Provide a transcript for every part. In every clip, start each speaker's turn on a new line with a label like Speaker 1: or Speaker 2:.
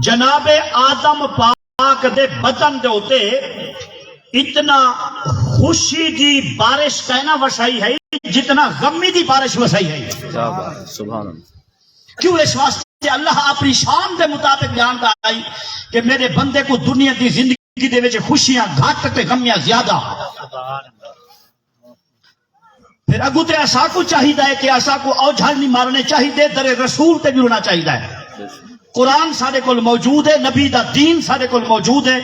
Speaker 1: جناب آدم پاک دے بدن دے ہوتے اتنا خوشی دی بارش کہنا وسائی ہے جتنا غمی دی بارش وسائی ہے.
Speaker 2: سبحان اللہ.
Speaker 1: کیوں؟ اس واسطے اللہ اپنی شان دے مطابق جانتا ہے کہ میرے بندے کو دنیا دی زندگی دے وچ خوشیاں گھٹ تے غمیاں زیادہ. پھر اگو تے اسا کو چاہیے کہ اسا کو اوجھل نہیں مارنے چاہیے، در رسول تے جڑنا چاہیے. قرآن سارے کول موجود ہے، نبی دا دین سارے کول موجود ہے.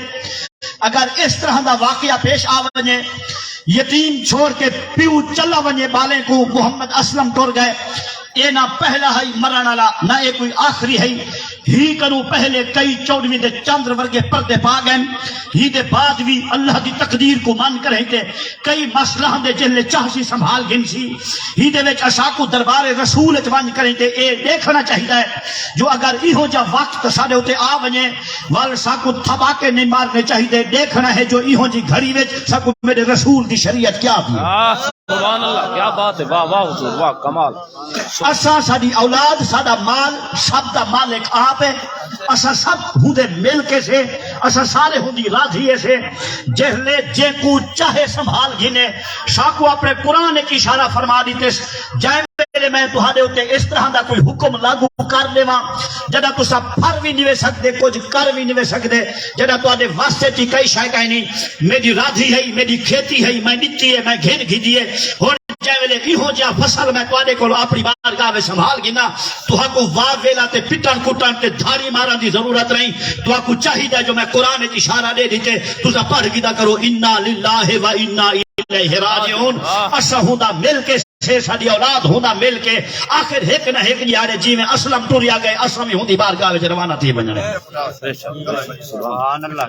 Speaker 1: اگر اس طرح دا واقعہ پیش آ ونے، یتیم چھوڑ کے پیو چلا ونے بالے کو محمد اسلم ٹر گئے، اے نہ پہلا ہے مرن والا نہ اے کوئی آخری ہے. ہی کرو پہلے کئی 14ویں دے چندر ورگے پردے پا گئے، ہی دے بعد بھی اللہ دی تقدیر کو مان کر رہتے کئی مسئلہ دے جلے چاہسی سنبھال گن سی. ہی دے وچ اسا کو دربار رسول وچ ون کریں تے اے دیکھنا چاہیے جو اگر ایہو جا وقت ساڈے اوتے آ ونے ول سا کو تھبا کے نہیں مارنے چاہیے. دیکھنا ہے جو ایہو جی گھڑی وچ سا کو میرے رسول دی شریعت کیا دی.
Speaker 2: سبحان اللہ، کیا بات ہے، واہ واہ حضور، واہ کمال.
Speaker 1: اسا ساری اولاد ساڈا مال سب دا مالک آپ ہے. اسا سب ہوں دے مل کے سے اسا سارے ہوں دی راضی سے جہلے جے کو چاہے سنبھال گھنے. شاکو اپنے قرآن کی اشارہ فرما دیتے جائے میرے میں تہاڈے اوتے اس طرح دا کوئی حکم لاگو کر دیواں جڑا تساں پھر بھی نہیں وے سکدے، کچھ کر بھی نہیں وے سکدے، جڑا تہاڈے واسطے چ کئی شے کہیں نہیں. میری راضی ہے، میری کھیتی ہے، میں نتی ہے، میں گھن گھدی ہے. ہن جے ویلے ایہو جا فصل میں تہاڈے کول اپنی بارگاہ وچ سنبھال گنا، تہاں کو واہ ویلا تے پٹن کٹن تے دھاری مارن دی ضرورت نہیں. تہاں کو چاہیے جو میں قرآن وچ اشارہ دے دیتے تساں پڑھ گدا کرو انا للہ و انا الیہ راجعون. اسا ہوندا مل کے سے ساری اولاد ہونا مل کے آخر ایک نہ ایک یارے جی میں اسلم ٹریا گئے اسلم ہی ہوندی بارگاہ وچ روانہ تھی بننے.
Speaker 2: سبحان اللہ،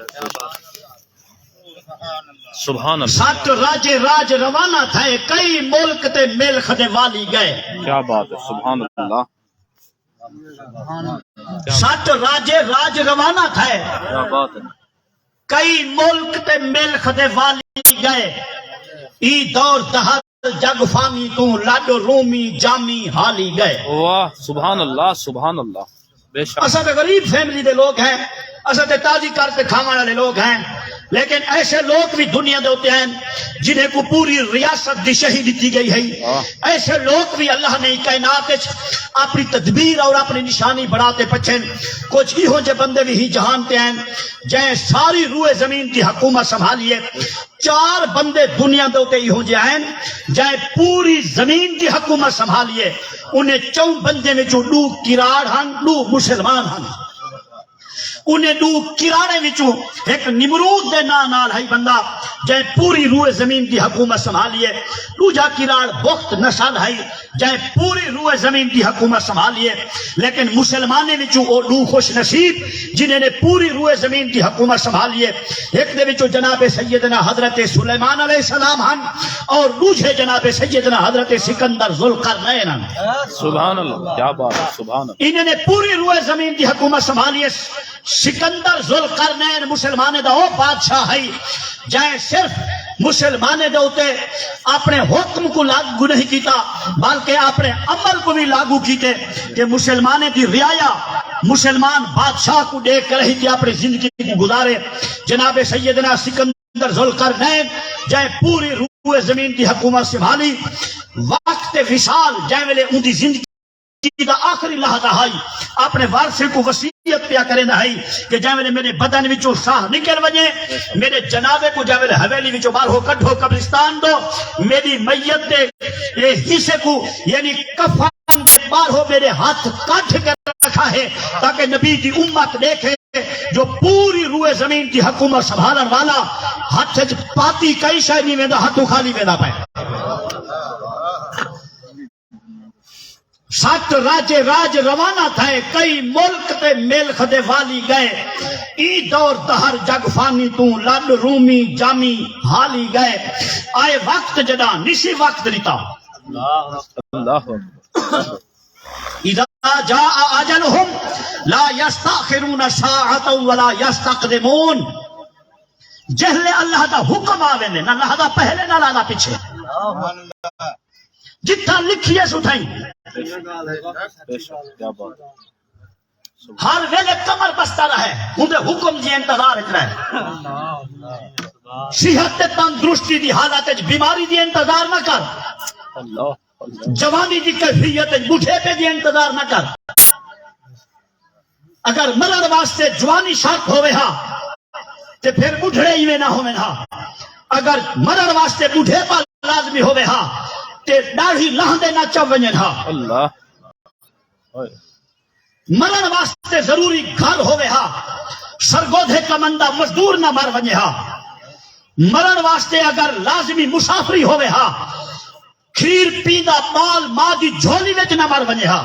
Speaker 2: سبحان اللہ.
Speaker 1: سات راجے راج روانہ تھے، کئی ملک تے ملک دے والی گئے.
Speaker 2: کیا بات ہے، سبحان اللہ.
Speaker 1: سات راجے راج روانہ تھے،
Speaker 2: کیا بات ہے.
Speaker 1: کئی ملک تے ملک دے والی گئے. ای دور دہر جگ فانی تو لڈ رومی جامی حالی گئے.
Speaker 2: واہ سبحان اللہ، سبحان اللہ. بے شک
Speaker 1: اسا تے غریب فیملی دے لوگ ہیں، اسا تے تازی کرتے کھاون والے لوگ ہیں، لیکن ایسے لوگ بھی دنیا دے ہوتے ہیں جنہیں کو پوری ریاست دی شہید دیتی گئی ہے. ایسے لوگ بھی اللہ نے کائنات اپنی تدبیر اور اپنی نشانی بڑھاتے پچھے. کچھ ہی ہو جے بندے بھی ہی جہانتے ہیں جائیں ساری روئے زمین کی حکومت سنبھالیے. 4 بندے دنیا دے ہوتے ہی ہو جے ہیں جائیں پوری زمین کی حکومت سنبھالیے. انہیں 4 بندے میں جو 2 کراڑ ہن، 2 مسلمان ہن. انہیں 2 کراڑے وچوں ایک نمرود دے نال ہے بندہ جائے پوری روئے زمین کی حکومت سنبھالیے. دوجا کراڑ بخت نسل ہے جائے پوری روئے زمین کی حکومت سنبھالیے. لیکن مسلمانے وچوں او 2 خوش نصیب جنہیں نے پوری روئے زمین کی حکومت سنبھالیے. ایک دے وچوں جناب سیدنا حضرت سلیمان علیہ السلام ہن اور دوسرے جناب سیدنا حضرت سکندر ذوالقرنین ہن.
Speaker 2: سبحان اللہ، کیا بات ہے، سبحان اللہ.
Speaker 1: انہیں نے پوری روئے زمین کی حکومت سنبھالیے. سکندر ذوالقرنین مسلمانے دا وہ بادشاہ ہے جائیں صرف مسلمانے دے ہوتے اپنے حکم کو لاگو نہیں کیتا بلکہ اپنے عمل کو بھی لاگو کیتے کہ مسلمانے دی رعایا مسلمان بادشاہ کو دیکھ کر ہی اپنی زندگی کو گزارے. جناب سیدنا سکندر ذوالقرنین جائیں پوری روئے زمین کی حکومت سنبھالی. وقت وصال جائیں ویلے ان دی زندگی دا آخری لحظہ ہے اپنے وارثے کو وصیت پیا کرے نہ ہے کہ جائے میرے بدن وچوں ساہ نکل وجے میرے جنابے کو جائے حویلی وچوں باہر ہو کڈھو قبرستان دو میری میت دے حصے کو یعنی کفن دے باہر ہو میرے ہاتھ کاٹ کر رکھا ہے تاکہ نبی دی امت دیکھے جو پوری روئے زمین کی حکومت سنبھالن والا ہاتھ پاتی کئی شے نہیں ویندا ہاتھوں خالی ویندا پے. 7 راجے راج روانہ تھے، کئی ملک تے ملک دے والی گئے. ای دور دہر جگ فانی تو لڈ رومی جامی حالی گئے. آئے وقت جدا نسی وقت دیتا
Speaker 2: اللہ.
Speaker 1: اذا جاء اجلهم لا يستاخرون ساعة ولا يستقدمون. جہلے اللہ دا حکم آوے نے نہ اللہ دا پہلے نہ لانا پیچھے جتنا لکھیے سٹھائی.
Speaker 2: کیا بات.
Speaker 1: ہر ویلے کمر بستا رہے ہوں حکم دی انتظار وچ رہے صحت تے تندرستی دی حالت وچ بیماری دی انتظار نہ کر
Speaker 2: اللہ
Speaker 1: جوانی دی کیفیت وچ بوڑھے پہ دی انتظار نہ کر اگر مرن واسطے جوانی شرط ہوئے ہاں تے پھر بوڑھڑے ہی میں نہ ہوئے ہاں اگر مرن واسطے بوڑھے پا لازمی ہوئے ہاں تے داڑھی لہندے نہ چوّنجن ہاں
Speaker 2: اللہ
Speaker 1: مرن واسطے ضروری گھر ہوئے ہاں سرگودھے کا مندہ مزدور نہ مر ونجے ہاں مرن واسطے اگر لازمی مسافری ہوئے ہاں کھیر پیندہ مال ماں دی جھولی وچ نہ مر ونجے ہاں